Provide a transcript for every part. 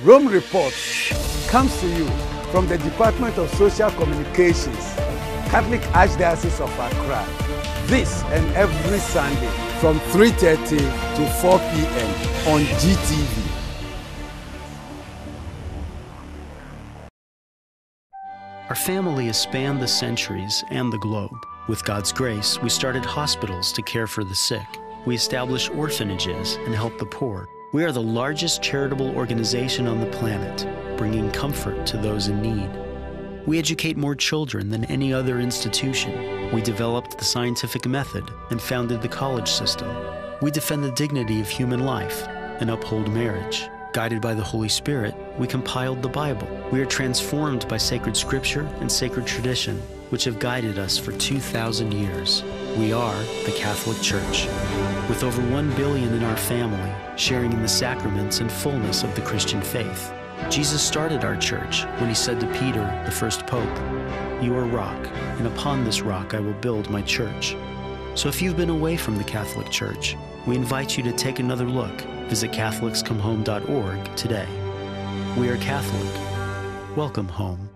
Rome Reports comes to you from the Department of Social Communications, Catholic Archdiocese of Accra, this and every Sunday from 3:30 to 4 p.m. on GTV. Our family has spanned the centuries and the globe. With God's grace, we started hospitals to care for the sick. We established orphanages and helped the poor. We are the largest charitable organization on the planet, bringing comfort to those in need. We educate more children than any other institution. We developed the scientific method and founded the college system. We defend the dignity of human life and uphold marriage. Guided by the Holy Spirit, we compiled the Bible. We are transformed by sacred scripture and sacred tradition, which have guided us for 2,000 years. We are the Catholic Church. With over 1 billion in our family, sharing in the sacraments and fullness of the Christian faith. Jesus started our church when he said to Peter, the first pope, "You are rock, and upon this rock I will build my church." So if you've been away from the Catholic Church, we invite you to take another look. Visit CatholicsComeHome.org today. We are Catholic. Welcome home.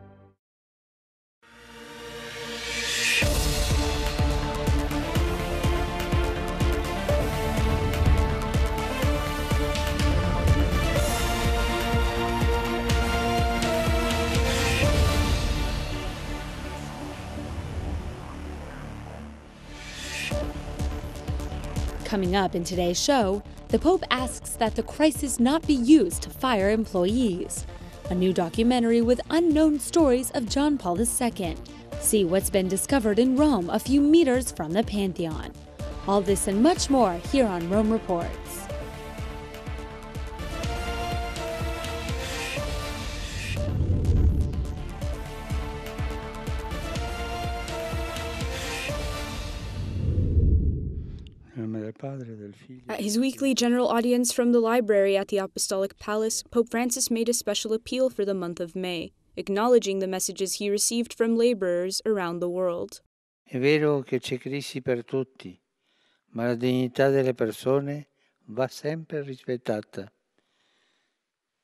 Coming up in today's show, the Pope asks that the crisis not be used to fire employees. A new documentary with unknown stories of John Paul II. See what's been discovered in Rome a few meters from the Pantheon. All this and much more here on Rome Reports. At his weekly general audience from the library at the Apostolic Palace, Pope Francis made a special appeal for the month of May, acknowledging the messages he received from laborers around the world. È vero che c'è crisi per tutti, ma la dignità delle persone va sempre rispettata.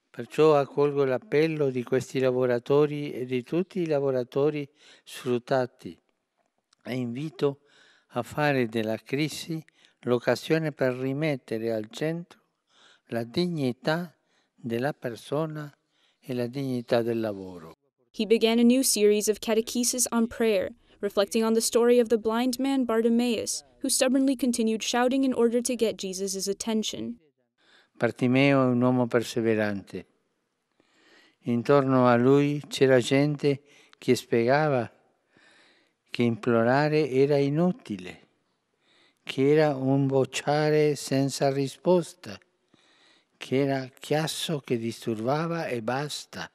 Perciò accolgo l'appello di questi lavoratori e di tutti i lavoratori sfruttati e invito a fare della crisi l'occasione per rimettere al centro la dignità della persona e la dignità del lavoro. He began a new series of catechesis on prayer, reflecting on the story of the blind man Bartimaeus, who stubbornly continued shouting in order to get Jesus' attention. Bartimeo è un uomo perseverante. Intorno a lui c'era gente che spiegava che implorare era inutile, che era un vociare senza risposta, che era chiasso che disturbava e basta,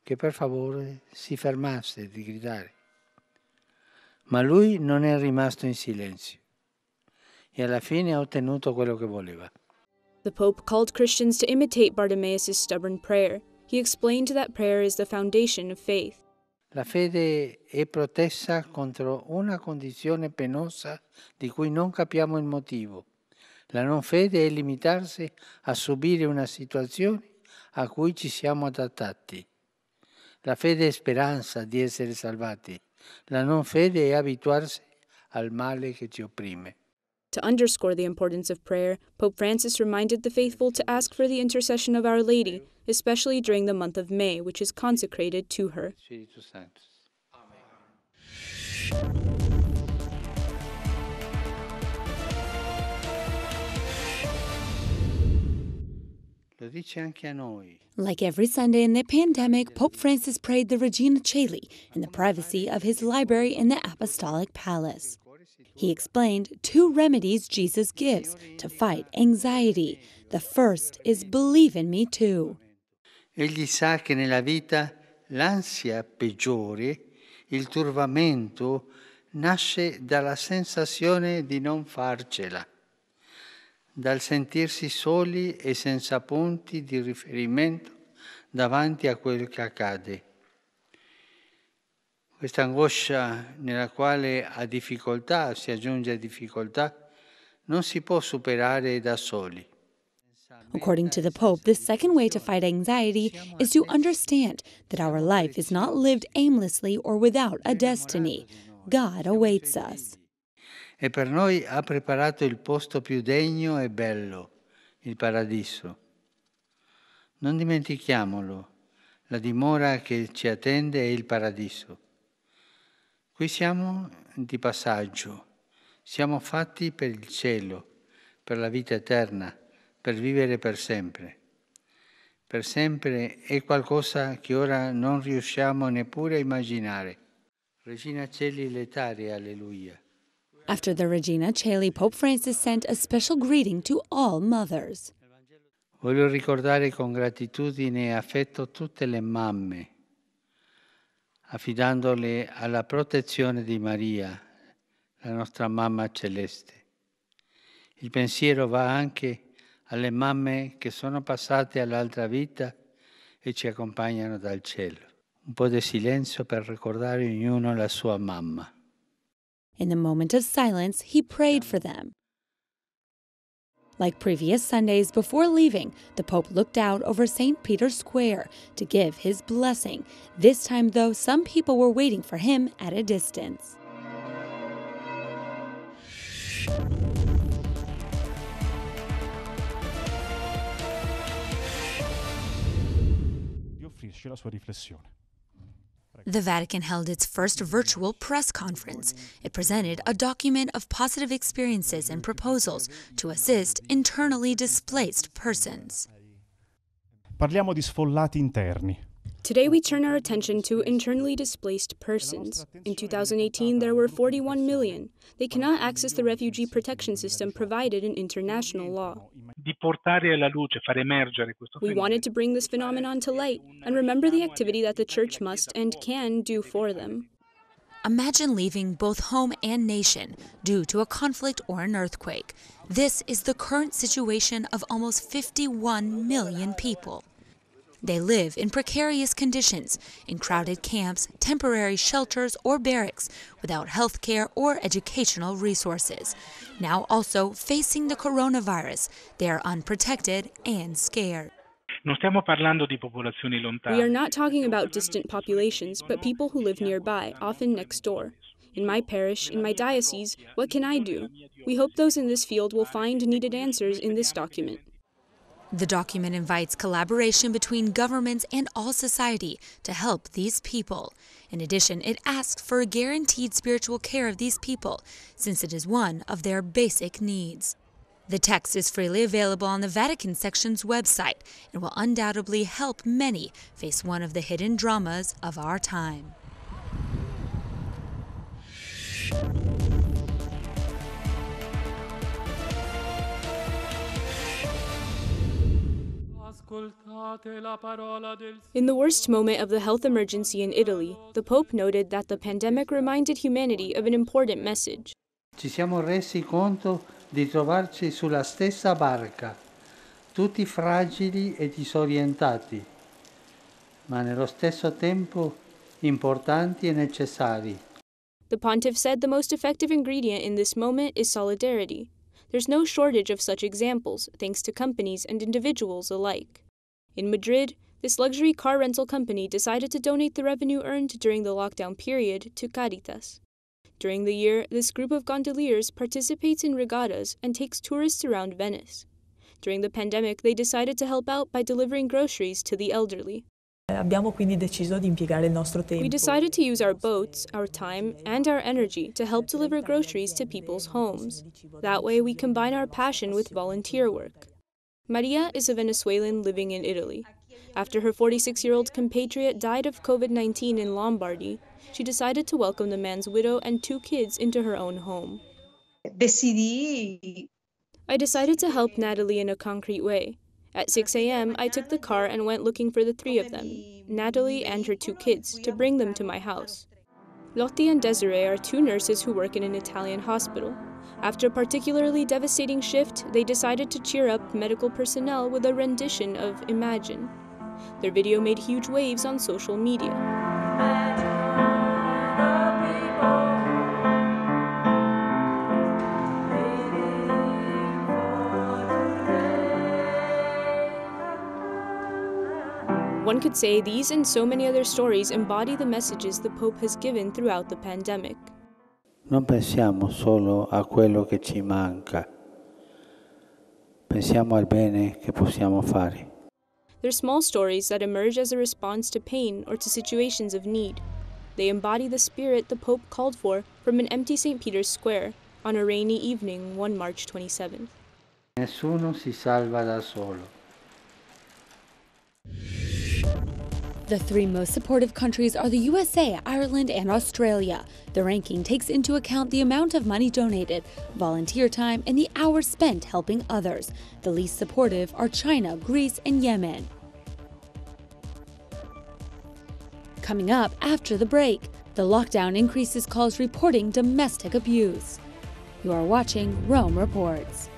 che per favore si fermasse di gridare. Ma lui non è rimasto in silenzio e alla fine ha ottenuto quello che voleva. The Pope called Christians to imitate Bartimaeus' stubborn prayer. He explained that prayer is the foundation of faith. La fede è protessa contro una condizione penosa di cui non capiamo il motivo. La non fede è limitarsi a subire una situazione a cui ci siamo adattati. La fede è speranza di essere salvati. La non fede è abituarsi al male che ci opprime. To underscore the importance of prayer, Pope Francis reminded the faithful to ask for the intercession of Our Lady, especially during the month of May, which is consecrated to her. Spirito Santo. Lo dice anche a noi. Like every Sunday in the pandemic, Pope Francis prayed the Regina Caeli in the privacy of his library in the Apostolic Palace. He explained 2 remedies Jesus gives to fight anxiety. The first is believe in me too. Egli sa che nella vita l'ansia peggiore, il turbamento, nasce dalla sensazione di non farcela, dal sentirsi soli e senza punti di riferimento davanti a quel che accade. Questa angoscia nella quale a difficoltà si aggiunge difficoltà non si può superare da soli. According to the Pope, the second way to fight anxiety is to understand that our life is not lived aimlessly or without a destiny. God awaits us. E per noi ha preparato il posto più degno e bello, il paradiso. Non dimentichiamolo, la dimora che ci attende è il paradiso. Qui siamo di passaggio, siamo fatti per il cielo, per la vita eterna, per vivere per sempre. Per sempre è qualcosa che ora non riusciamo neppure a immaginare. Regina Coeli letare, alleluia. After the Regina Coeli, Pope Francis sent a special greeting to all mothers. Voglio ricordare con gratitudine e affetto tutte le mamme, affidandole alla protezione di Maria, la nostra mamma celeste. Il pensiero va anche alle mamme che sono passate all'altra vita e ci accompagnano dal cielo. Un po' di silenzio per ricordare ognuno la sua mamma. In the moment of silence, he prayed for them. Like previous Sundays, before leaving, the Pope looked out over St. Peter's Square to give his blessing. This time, though, some people were waiting for him at a distance. Di offrirci la sua riflessione. The Vatican held its first virtual press conference. It presented a document of positive experiences and proposals to assist internally displaced persons. Parliamo di sfollati interni. Today we turn our attention to internally displaced persons. In 2018, there were 41 million. They cannot access the refugee protection system provided in international law. Di portare alla luce, far emergere questo We fenomeno. wanted to bring this phenomenon to light and remember the activity that the Church must and can do for them. Imagine leaving both home and nation due to a conflict or an earthquake. This is the current situation of almost 51 million people. They live in precarious conditions, in crowded camps, temporary shelters, or barracks, without health care or educational resources. Now also facing the coronavirus, they are unprotected and scared. Non stiamo parlando di popolazioni lontane. We are not talking about distant populations, but people who live nearby, often next door. In my parish, in my diocese, what can I do? We hope those in this field will find needed answers in this document. The document invites collaboration between governments and all society to help these people. In addition, it asks for a guaranteed spiritual care of these people, since it is one of their basic needs. The text is freely available on the Vatican section's website and will undoubtedly help many face one of the hidden dramas of our time. In the worst moment of the health emergency in Italy, the Pope noted that the pandemic reminded humanity of an important message. Ci siamo resi conto di trovarci sulla stessa barca, tutti fragili e disorientati, ma nello stesso tempo importanti e necessari. The Pontiff said the most effective ingredient in this moment is solidarity. There's no shortage of such examples, thanks to companies and individuals alike. In Madrid, this luxury car rental company decided to donate the revenue earned during the lockdown period to Caritas. During the year, this group of gondoliers participates in regattas and takes tourists around Venice. During the pandemic, they decided to help out by delivering groceries to the elderly. Abbiamo quindi deciso di impiegare il nostro tempo. We decided to use our boats, our time, and our energy to help deliver groceries to people's homes. That way, we combine our passion with volunteer work. Maria is a Venezuelan living in Italy. After her 46-year-old compatriot died of COVID-19 in Lombardy, she decided to welcome the man's widow and 2 kids into her own home. I decided to help Natalie in a concrete way. At 6 a.m., I took the car and went looking for the 3 of them, Natalie and her 2 kids, to bring them to my house. Lotti and Desiree are 2 nurses who work in an Italian hospital. After a particularly devastating shift, they decided to cheer up medical personnel with a rendition of Imagine. Their video made huge waves on social media. One could say these and so many other stories embody the messages the Pope has given throughout the pandemic. Non pensiamo solo a quello che ci manca, pensiamo al bene che possiamo fare. They're small stories that emerge as a response to pain or to situations of need. They embody the spirit the Pope called for from an empty St. Peter's Square on a rainy evening, one March 27th. Nessuno si salva da solo. The three most supportive countries are the USA, Ireland, and Australia. The ranking takes into account the amount of money donated, volunteer time, and the hours spent helping others. The least supportive are China, Greece, and Yemen. Coming up after the break, the lockdown increases calls reporting domestic abuse. You are watching Rome Reports.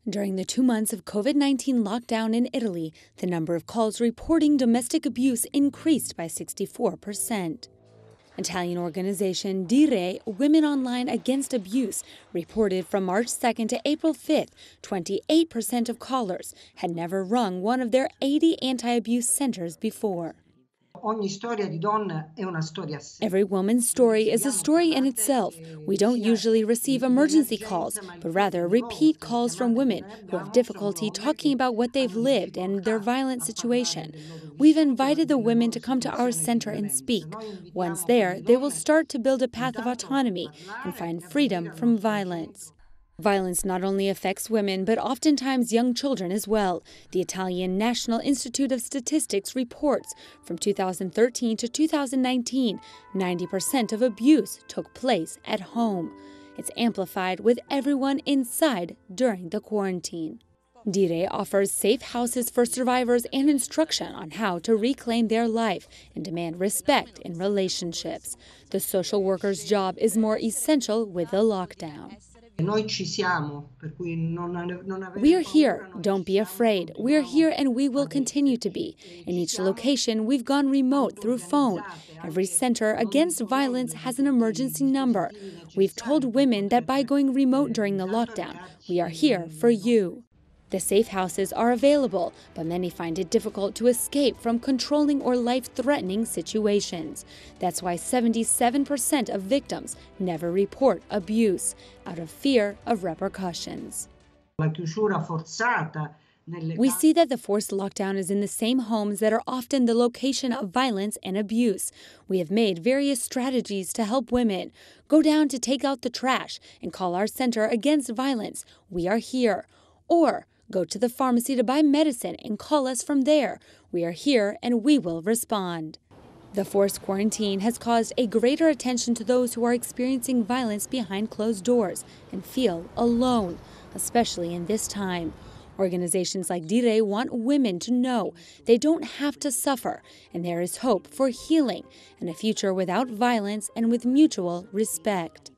During the 2 months of COVID-19 lockdown in Italy, the number of calls reporting domestic abuse increased by 64%. Italian organization Dire Women Online Against Abuse reported from March 2nd to April 5th, 28% of callers had never rung one of their 80 anti-abuse centers before. Every woman's story is a story in itself. We don't usually receive emergency calls, but rather repeat calls from women who have difficulty talking about what they've lived and their violent situation. We've invited the women to come to our center and speak. Once there, they will start to build a path of autonomy and find freedom from violence. Violence not only affects women, but oftentimes young children as well. The Italian National Institute of Statistics reports from 2013 to 2019, 90% of abuse took place at home. It's amplified with everyone inside during the quarantine. Dire offers safe houses for survivors and instruction on how to reclaim their life and demand respect in relationships. The social worker's job is more essential with the lockdown. We are here. Don't be afraid. We are here and we will continue to be. In each location, we've gone remote through phone. Every center against violence has an emergency number. We've told women that by going remote during the lockdown, we are here for you. The safe houses are available, but many find it difficult to escape from controlling or life-threatening situations. That's why 77% of victims never report abuse, out of fear of repercussions. We see that the forced lockdown is in the same homes that are often the location of violence and abuse. We have made various strategies to help women. Go down to take out the trash and call our Center Against Violence. We are here. Or go to the pharmacy to buy medicine and call us from there. We are here and we will respond. The forced quarantine has caused a greater attention to those who are experiencing violence behind closed doors and feel alone, especially in this time. Organizations like Dire want women to know they don't have to suffer, and there is hope for healing and a future without violence and with mutual respect.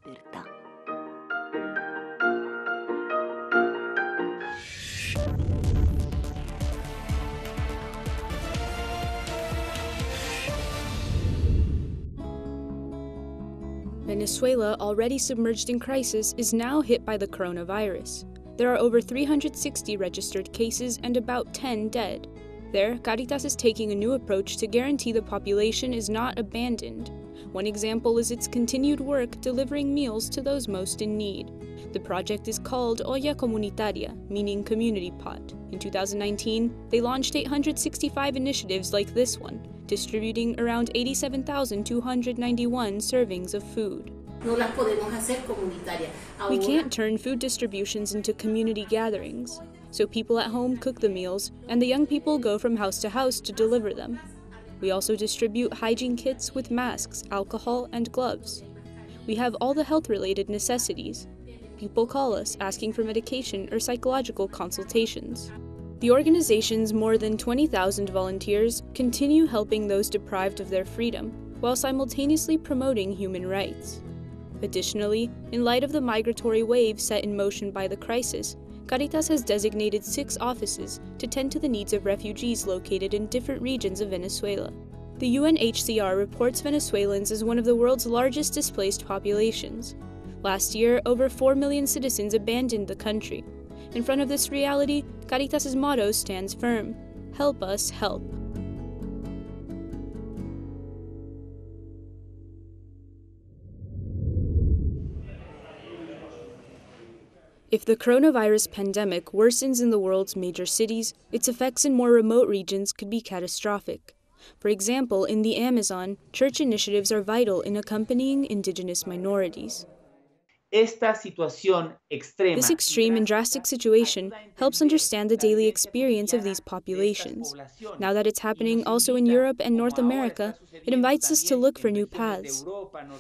Venezuela, already submerged in crisis, is now hit by the coronavirus. There are over 360 registered cases and about 10 dead. There, Caritas is taking a new approach to guarantee the population is not abandoned. One example is its continued work delivering meals to those most in need. The project is called Olla Comunitaria, meaning community pot. In 2019, they launched 865 initiatives like this one, distributing around 87,291 servings of food. We can't turn food distributions into community gatherings, so people at home cook the meals, and the young people go from house to house to deliver them. We also distribute hygiene kits with masks, alcohol, and gloves. We have all the health-related necessities. People call us asking for medication or psychological consultations. The organization's more than 20,000 volunteers continue helping those deprived of their freedom, while simultaneously promoting human rights. Additionally, in light of the migratory wave set in motion by the crisis, Caritas has designated 6 offices to tend to the needs of refugees located in different regions of Venezuela. The UNHCR reports Venezuelans as one of the world's largest displaced populations. Last year, over 4 million citizens abandoned the country. In front of this reality, Caritas' motto stands firm: help us help. If the coronavirus pandemic worsens in the world's major cities, its effects in more remote regions could be catastrophic. For example, in the Amazon, church initiatives are vital in accompanying indigenous minorities. This extreme and drastic situation helps understand the daily experience of these populations. Now that it's happening also in Europe and North America, it invites us to look for new paths.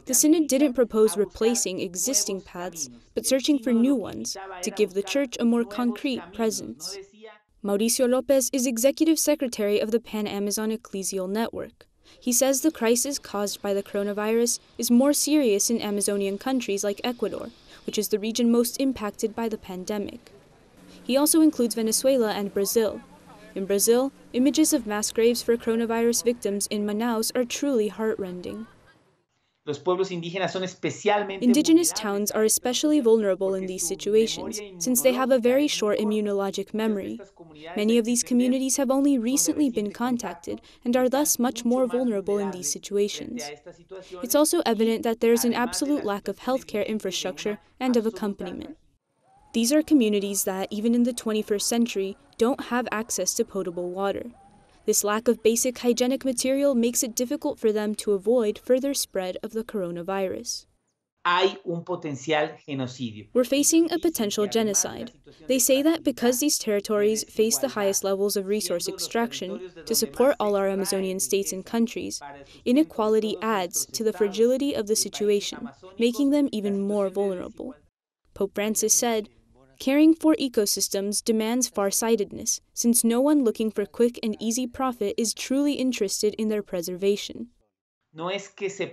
The Synod didn't propose replacing existing paths, but searching for new ones to give the Church a more concrete presence. Mauricio Lopez is Executive Secretary of the Pan-Amazon Ecclesial Network. He says the crisis caused by the coronavirus is more serious in Amazonian countries like Ecuador, which is the region most impacted by the pandemic. He also includes Venezuela and Brazil. In Brazil, images of mass graves for coronavirus victims in Manaus are truly heartrending. Indigenous towns are especially vulnerable in these situations, since they have a very short immunologic memory. Many of these communities have only recently been contacted and are thus much more vulnerable in these situations. It's also evident that there's an absolute lack of healthcare infrastructure and of accompaniment. These are communities that, even in the 21st century, don't have access to potable water. This lack of basic hygienic material makes it difficult for them to avoid further spread of the coronavirus. We're facing a potential genocide. They say that because these territories face the highest levels of resource extraction to support all our Amazonian states and countries, inequality adds to the fragility of the situation, making them even more vulnerable. Pope Francis said, "Caring for ecosystems demands farsightedness, since no one looking for quick and easy profit is truly interested in their preservation." It's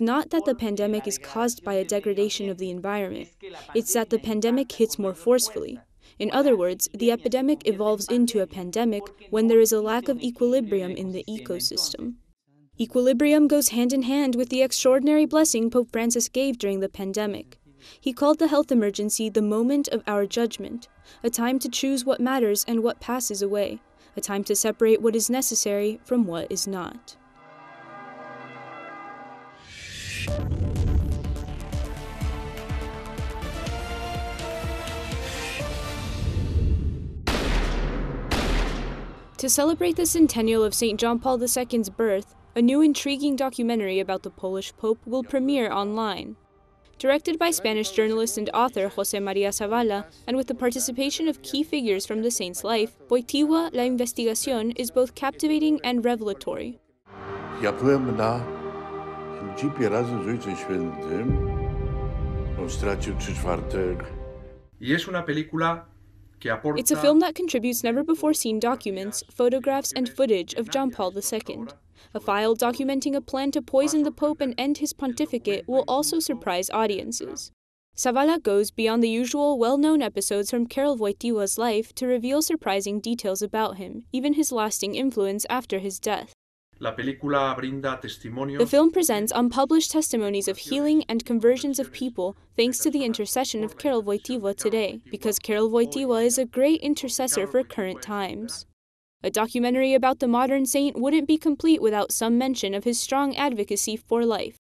not that the pandemic is caused by a degradation of the environment. It's that the pandemic hits more forcefully. In other words, the epidemic evolves into a pandemic when there is a lack of equilibrium in the ecosystem. Equilibrium goes hand in hand with the extraordinary blessing Pope Francis gave during the pandemic. He called the health emergency the moment of our judgment, a time to choose what matters and what passes away, a time to separate what is necessary from what is not. To celebrate the centennial of St. John Paul II's birth, a new intriguing documentary about the Polish Pope will premiere online. Directed by Spanish journalist and author José María Zavala, and with the participation of key figures from the saint's life, Wojtyła La Investigación is both captivating and revelatory. Ja byłem na jeepie razem z Ojcem Świętym. On stracił 3/4. It's a film that contributes never-before-seen documents, photographs, and footage of John Paul II. A file documenting a plan to poison the Pope and end his pontificate will also surprise audiences. Zavala goes beyond the usual well-known episodes from Karol Wojtyła's life to reveal surprising details about him, even his lasting influence after his death. The film presents unpublished testimonies of healing and conversions of people thanks to the intercession of Karol Wojtyła today, because Karol Wojtyła is a great intercessor for current times. A documentary about the modern saint wouldn't be complete without some mention of his strong advocacy for life.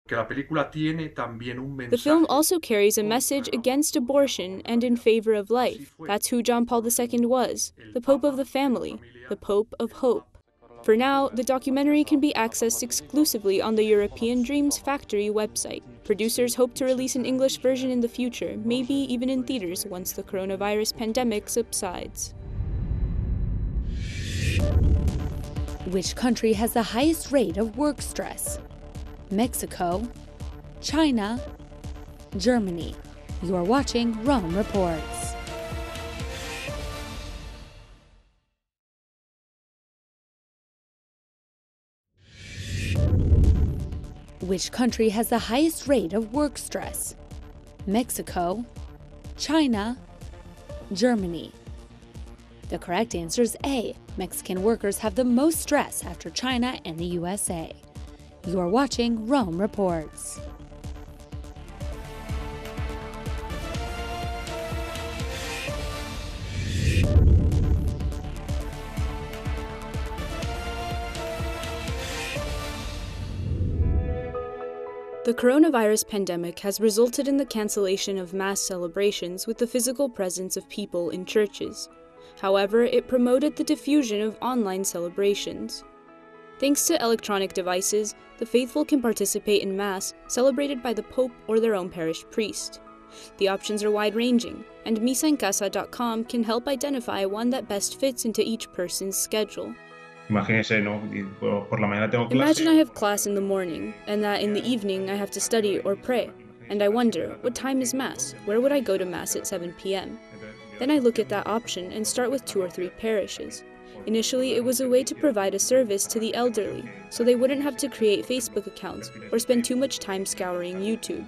The film also carries a message against abortion and in favor of life. That's who John Paul II was, the Pope of the family, the Pope of hope. For now, the documentary can be accessed exclusively on the European Dreams Factory website. Producers hope to release an English version in the future, maybe even in theaters once the coronavirus pandemic subsides. Which country has the highest rate of work stress? Mexico, China, Germany. You are watching Rome Reports. Which country has the highest rate of work stress? Mexico, China, Germany. The correct answer is A. Mexican workers have the most stress after China and the USA. You're watching Rome Reports. The coronavirus pandemic has resulted in the cancellation of mass celebrations with the physical presence of people in churches. However, it promoted the diffusion of online celebrations. Thanks to electronic devices, the faithful can participate in Mass celebrated by the Pope or their own parish priest. The options are wide-ranging, and MisaEnCasa.com can help identify one that best fits into each person's schedule. Imagine I have class in the morning, and that in the evening I have to study or pray, and I wonder, what time is Mass? Where would I go to Mass at 7 p.m.? Then I look at that option and start with 2 or 3 parishes. Initially, it was a way to provide a service to the elderly, so they wouldn't have to create Facebook accounts or spend too much time scouring YouTube.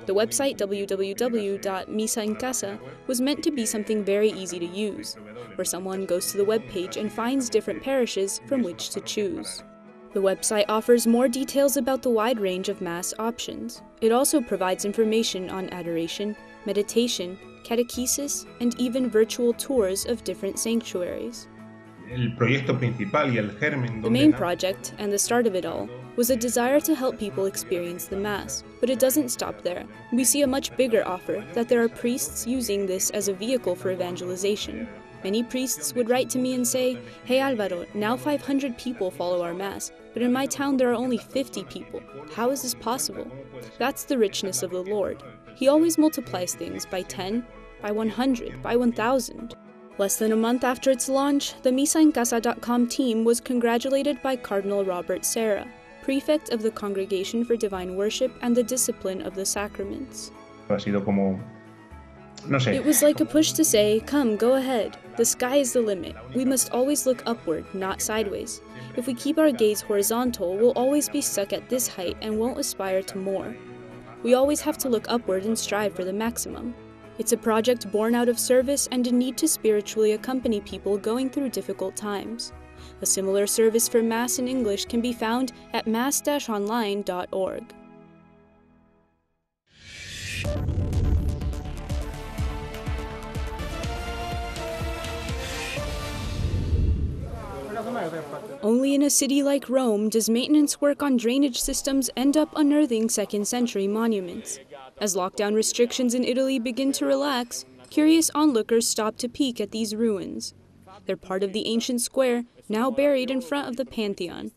The website www.MisaEnCasa was meant to be something very easy to use, where someone goes to the web page and finds different parishes from which to choose. The website offers more details about the wide range of Mass options. It also provides information on adoration, meditation, catechesis, and even virtual tours of different sanctuaries. The main project, and the start of it all, was a desire to help people experience the Mass, but it doesn't stop there. We see a much bigger offer, that there are priests using this as a vehicle for evangelization. Many priests would write to me and say, "Hey Alvaro, now 500 people follow our Mass, but in my town there are only 50 people. How is this possible?" That's the richness of the Lord. He always multiplies things by 10, by 100, by 1,000. Less than a month after its launch, the MisaEnCasa.com team was congratulated by Cardinal Robert Serra, prefect of the Congregation for Divine Worship and the Discipline of the Sacraments. It was like a push to say, "Come, go ahead. The sky is the limit. We must always look upward, not sideways. If we keep our gaze horizontal, we'll always be stuck at this height and won't aspire to more. We always have to look upward and strive for the maximum." It's a project born out of service and a need to spiritually accompany people going through difficult times. A similar service for Mass in English can be found at mass-online.org. Only in a city like Rome does maintenance work on drainage systems end up unearthing 2nd century monuments. As lockdown restrictions in Italy begin to relax, curious onlookers stop to peek at these ruins. They're part of the ancient square, now buried in front of the Pantheon.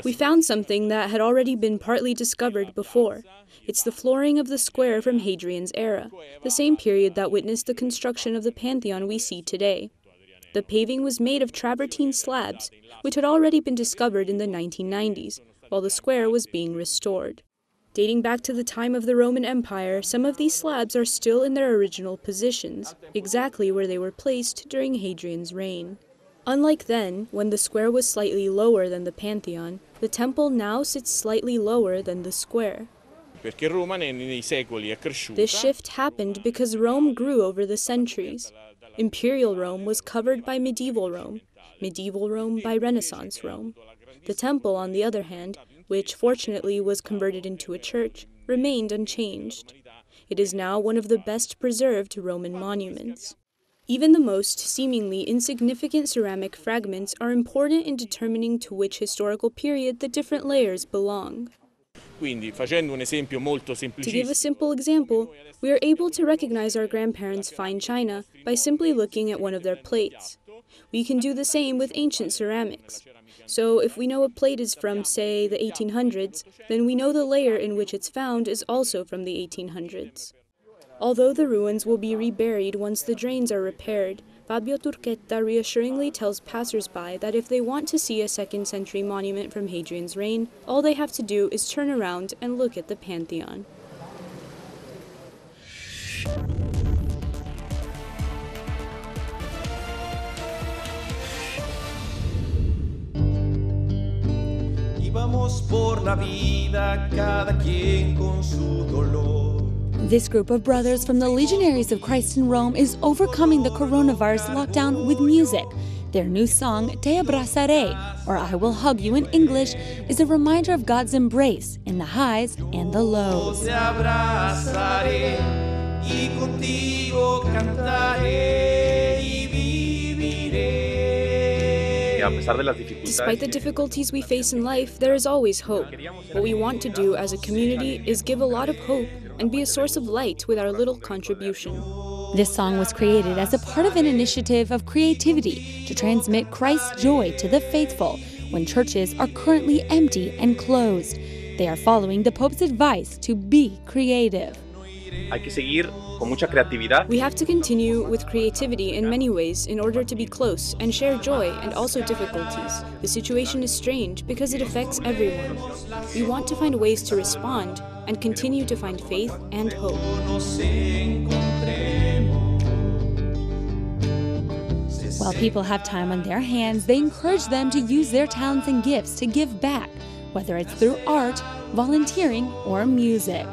We found something that had already been partly discovered before. It's the flooring of the square from Hadrian's era, the same period that witnessed the construction of the Pantheon we see today. The paving was made of travertine slabs, which had already been discovered in the 1990s, while the square was being restored. Dating back to the time of the Roman Empire, some of these slabs are still in their original positions, exactly where they were placed during Hadrian's reign. Unlike then, when the square was slightly lower than the Pantheon, the temple now sits slightly lower than the square. This shift happened because Rome grew over the centuries. Imperial Rome was covered by medieval Rome by Renaissance Rome. The temple, on the other hand, which fortunately was converted into a church, remained unchanged. It is now one of the best preserved Roman monuments. Even the most seemingly insignificant ceramic fragments are important in determining to which historical period the different layers belong. To give a simple example, we are able to recognize our grandparents' fine china by simply looking at one of their plates. We can do the same with ancient ceramics. So if we know a plate is from, say, the 1800s, then we know the layer in which it's found is also from the 1800s. Although the ruins will be reburied once the drains are repaired, Fabio Turchetta reassuringly tells passers-by that if they want to see a 2nd century monument from Hadrian's reign, all they have to do is turn around and look at the Pantheon. Vamos por la vida, cada quien con su dolor. This group of brothers from the Legionaries of Christ in Rome is overcoming the coronavirus lockdown with music. Their new song, Te Abbracceré, or I Will Hug You in English, is a reminder of God's embrace in the highs and the lows. Te abrazaré y contigo cantaré y viviré. Despite the difficulties we face in life, there is always hope. What we want to do as a community is give a lot of hope and be a source of light with our little contribution. This song was created as a part of an initiative of creativity to transmit Christ's joy to the faithful when churches are currently empty and closed. They are following the Pope's advice to be creative. Hay que seguir con mucha creatividad. We have to continue with creativity in many ways in order to be close and share joy and also difficulties. The situation is strange because it affects everyone. We want to find ways to respond and continue to find faith and hope. While people have time on their hands, they encourage them to use their talents and gifts to give back, whether it's through art, volunteering, or music.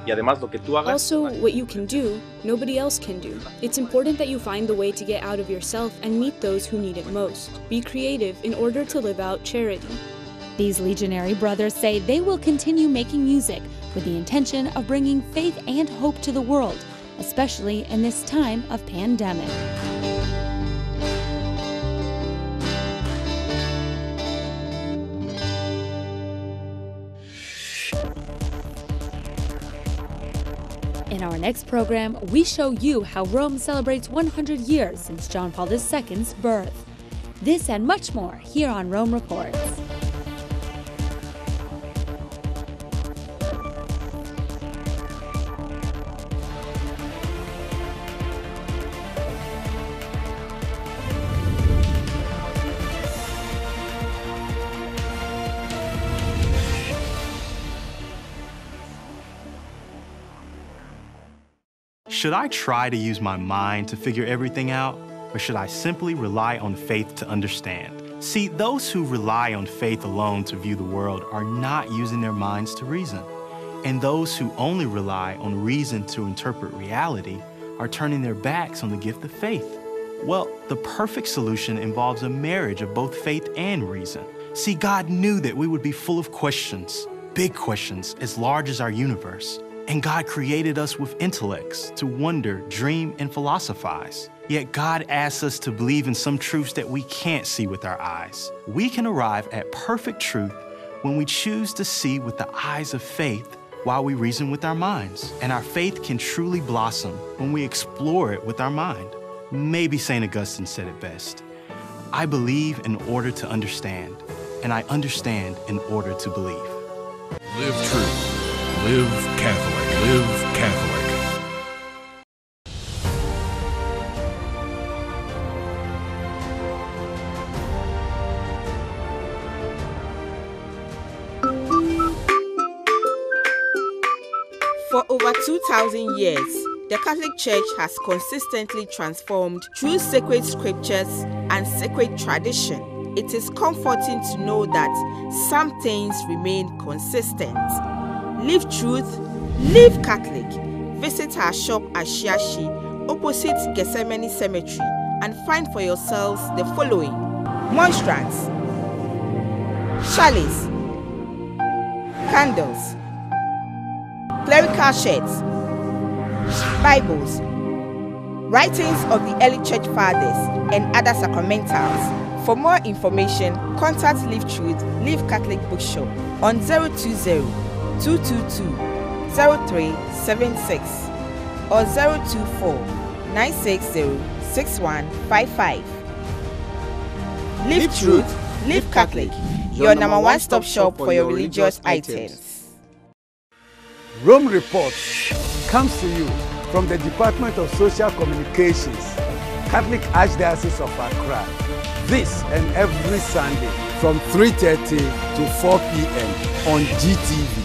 Also, what you can do, nobody else can do. It's important that you find the way to get out of yourself and meet those who need it most. Be creative in order to live out charity. These Legionary brothers say they will continue making music with the intention of bringing faith and hope to the world, especially in this time of pandemic. In our next program, we show you how Rome celebrates 100 years since John Paul II's birth. This and much more here on Rome Reports. Should I try to use my mind to figure everything out, or should I simply rely on faith to understand? See, those who rely on faith alone to view the world are not using their minds to reason. And those who only rely on reason to interpret reality are turning their backs on the gift of faith. Well, the perfect solution involves a marriage of both faith and reason. See, God knew that we would be full of questions, big questions as large as our universe. And God created us with intellects to wonder, dream, and philosophize. Yet God asks us to believe in some truths that we can't see with our eyes. We can arrive at perfect truth when we choose to see with the eyes of faith while we reason with our minds. And our faith can truly blossom when we explore it with our mind. Maybe St. Augustine said it best. I believe in order to understand, and I understand in order to believe. Live true. Live Catholic. Live Catholic. For over 2,000 years, the Catholic Church has consistently transformed through sacred scriptures and sacred tradition. It is comforting to know that some things remain consistent. Live truth, live Catholic. Visit our shop at Shiashi, opposite Gethsemane Cemetery, and find for yourselves the following: monstrance, chalice, candles, clerical shirts, Bibles, writings of the early church fathers, and other sacramentals. For more information, contact Live Truth, Live Catholic Bookshop on 020-222-0376 or 024-960-6155. Live Truth, Live Catholic, your number one stop shop for your religious items. Rome Reports comes to you from the Department of Social Communications, Catholic Archdiocese of Accra. This and every Sunday from 3:30 to 4 p.m. on GTV.